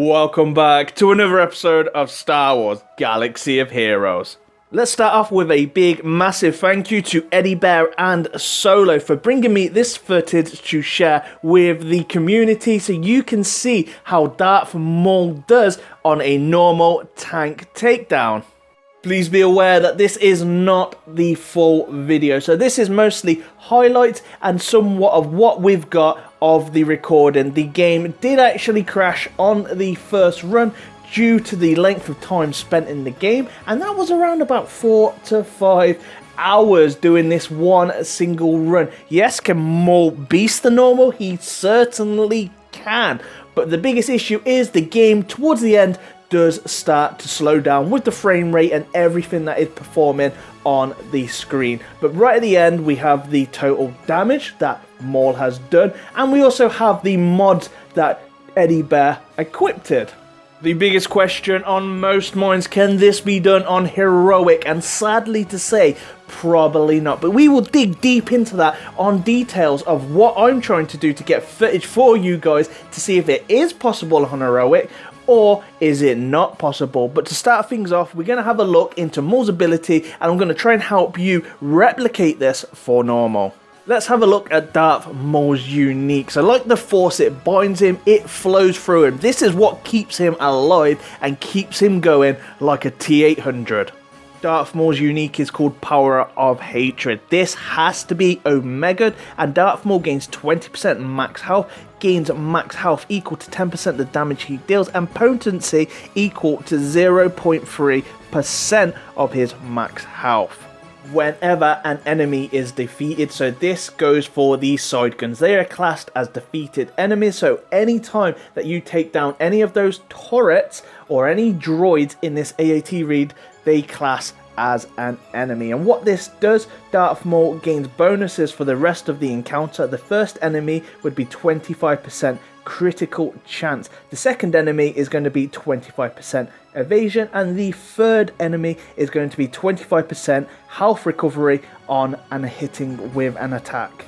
Welcome back to another episode of Star Wars Galaxy of Heroes. Let's start off with a big, massive thank you to Eddie Bear and Solo for bringing me this footage to share with the community so you can see how Darth Maul does on a normal tank takedown. Please be aware that this is not the full video, so this is mostly highlights and somewhat of what we've got of the recording. The game did actually crash on the first run due to the length of time spent in the game, and that was around about 4 to 5 hours doing this one single run. Yes, can Maul beast the normal? He certainly can, but the biggest issue is the game towards the end does start to slow down with the frame rate and everything that is performing on the screen. But right at the end we have the total damage that Maul has done, and we also have the mods that Eddie Bear equipped. The biggest question on most minds, can this be done on heroic? And sadly to say, probably not. But we will dig deep into that on details of what I'm trying to do to get footage for you guys to see if it is possible on heroic or is it not possible. But to start things off, we're going to have a look into Maul's ability, and I'm going to try and help you replicate this for normal. Let's have a look at Darth Maul's unique. So like the Force, it binds him, it flows through him. This is what keeps him alive and keeps him going like a T-800. Darth Maul's unique is called Power of Hatred. This has to be Omega'd, and Darth Maul gains 20% max health, gains max health equal to 10% of the damage he deals, and potency equal to 0.3% of his max health whenever an enemy is defeated. So this goes for the side guns. They are classed as defeated enemies, so anytime that you take down any of those turrets or any droids in this AAT read, they class as an enemy. And what this does, Darth Maul gains bonuses for the rest of the encounter. The first enemy would be 25% critical chance. The second enemy is going to be 25% evasion, and the third enemy is going to be 25% health recovery on and hitting with an attack.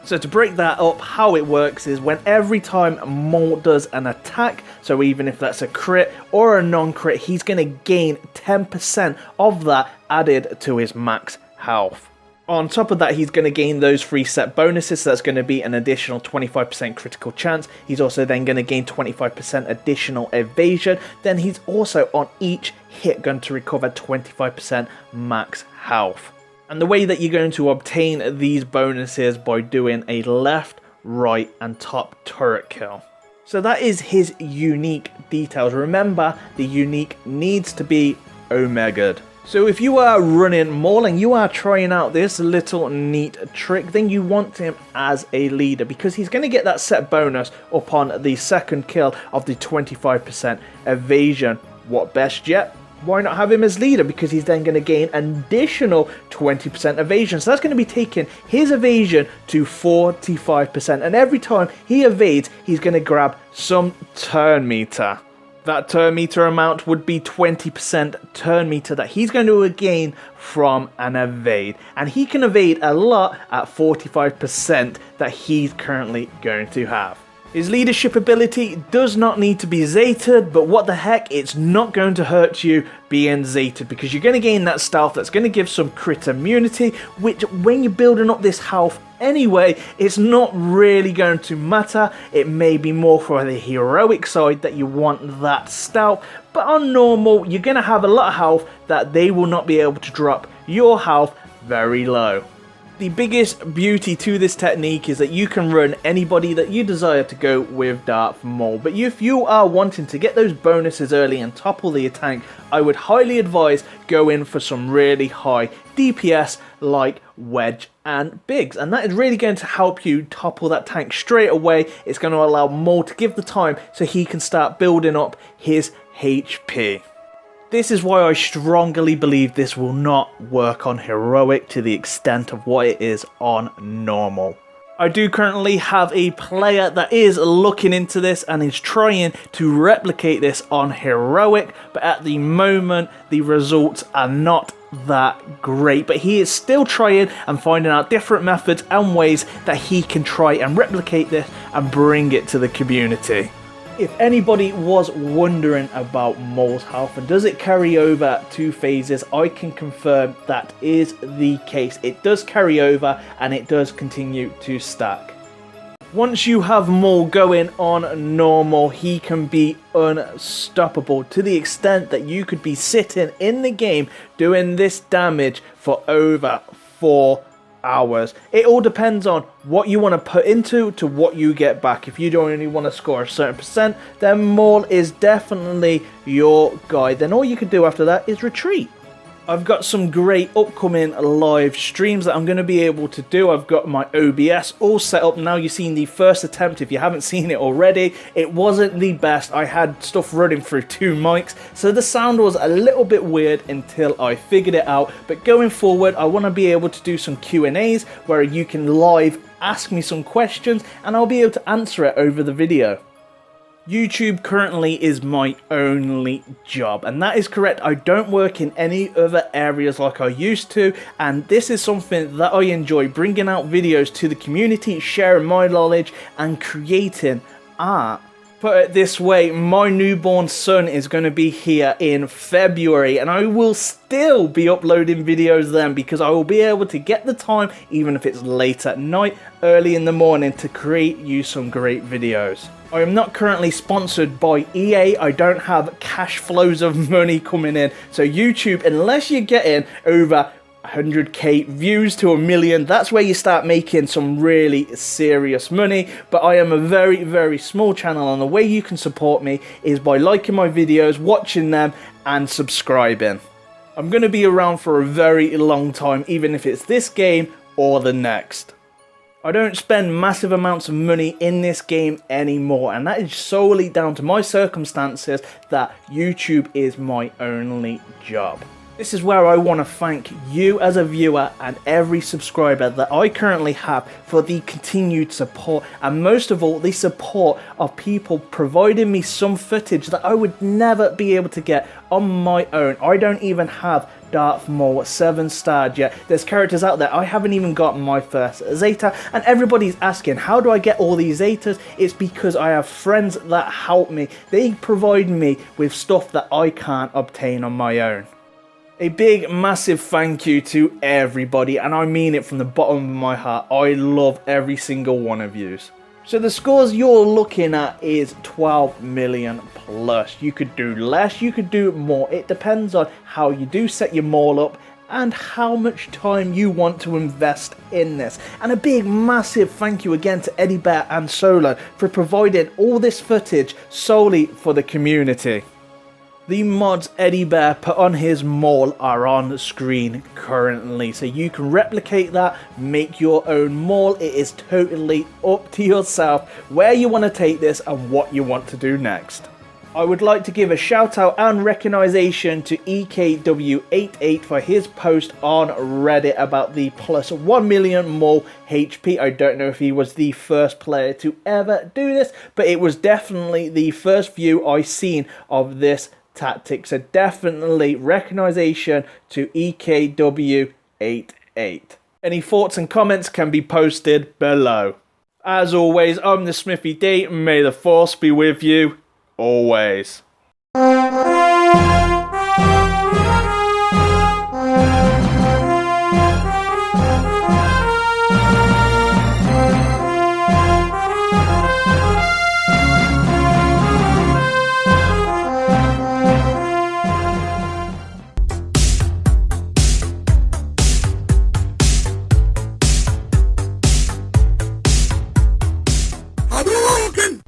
So to break that up, how it works is when every time Maul does an attack, so even if that's a crit or a non-crit, he's going to gain 10% of that added to his max health. On top of that, he's going to gain those 3 set bonuses, so that's going to be an additional 25% critical chance. He's also then going to gain 25% additional evasion. Then he's also on each hit going to recover 25% max health. And the way that you're going to obtain these bonuses by doing a left, right and top turret kill. So that is his unique details. Remember, the unique needs to be Omega'd. So if you are running Maul and you are trying out this little neat trick, then you want him as a leader because he's going to get that set bonus upon the second kill of the 25% evasion. What best yet? Why not have him as leader? Because he's then going to gain an additional 20% evasion. So that's going to be taking his evasion to 45%. And every time he evades, he's going to grab some turn meter. That turn meter amount would be 20% turn meter that he's going to gain from an evade. And he can evade a lot at 45% that he's currently going to have. His leadership ability does not need to be Zated, but what the heck, it's not going to hurt you being Zated because you're going to gain that stealth that's going to give some crit immunity, which when you're building up this health anyway, it's not really going to matter. It may be more for the heroic side that you want that stealth, but on normal, you're going to have a lot of health that they will not be able to drop your health very low. The biggest beauty to this technique is that you can run anybody that you desire to go with Darth Maul. But if you are wanting to get those bonuses early and topple the tank, I would highly advise going for some really high DPS like Wedge and Biggs. And that is really going to help you topple that tank straight away. It's going to allow Maul to give the time so he can start building up his HP. This is why I strongly believe this will not work on heroic to the extent of what it is on normal. I do currently have a player that is looking into this and is trying to replicate this on heroic, but at the moment the results are not that great. But he is still trying and finding out different methods and ways that he can try and replicate this and bring it to the community. If anybody was wondering about Maul's health and does it carry over 2 phases, I can confirm that is the case. It does carry over and it does continue to stack. Once you have Maul going on normal, he can be unstoppable to the extent that you could be sitting in the game doing this damage for over 4 hours. It all depends on what you want to put into to what you get back. If you don't only want to score a certain percent, then Maul is definitely your guy. Then all you can do after that is retreat. I've got some great upcoming live streams that I'm going to be able to do. I've got my OBS all set up now. You've seen the first attempt. If you haven't seen it already, it wasn't the best. I had stuff running through 2 mics, so the sound was a little bit weird until I figured it out. But going forward, I want to be able to do some Q&As where you can live ask me some questions and I'll be able to answer it over the video. YouTube currently is my only job, and that is correct. I don't work in any other areas like I used to, and this is something that I enjoy, bringing out videos to the community, sharing my knowledge and creating art. Put it this way, my newborn son is going to be here in February and I will still be uploading videos then, because I will be able to get the time, even if it's late at night, early in the morning, to create you some great videos. I am not currently sponsored by EA. I don't have cash flows of money coming in. So YouTube, unless you're getting over 100k views to 1 million, that's where you start making some really serious money. But I am a very small channel, and the way you can support me is by liking my videos, watching them and subscribing. I'm going to be around for a very long time, even if it's this game or the next. I don't spend massive amounts of money in this game anymore, and that is solely down to my circumstances, that YouTube is my only job. This is where I want to thank you as a viewer and every subscriber that I currently have for the continued support, and most of all the support of people providing me some footage that I would never be able to get on my own. I don't even have Darth Maul 7-starred yet. There's characters out there I haven't even got my first Zeta, and everybody's asking, how do I get all these Zetas? It's because I have friends that help me. They provide me with stuff that I can't obtain on my own. A big massive thank you to everybody, and I mean it from the bottom of my heart. I love every single one of yous. So the scores you're looking at is 12 million plus. You could do less, you could do more. It depends on how you do set your Maul up and how much time you want to invest in this. And a big massive thank you again to Eddie Bear and Solo for providing all this footage solely for the community. The mods Eddie Bear put on his Maul are on screen currently, so you can replicate that, make your own Maul. It is totally up to yourself where you want to take this and what you want to do next. I would like to give a shout out and recognition to EKW88 for his post on Reddit about the plus 1 million Maul HP. I don't know if he was the first player to ever do this, but it was definitely the first view I seen of this tactic, so definitely recognition to EKW88. Any thoughts and comments can be posted below. As always, I'm the Smithy D. May the force be with you always.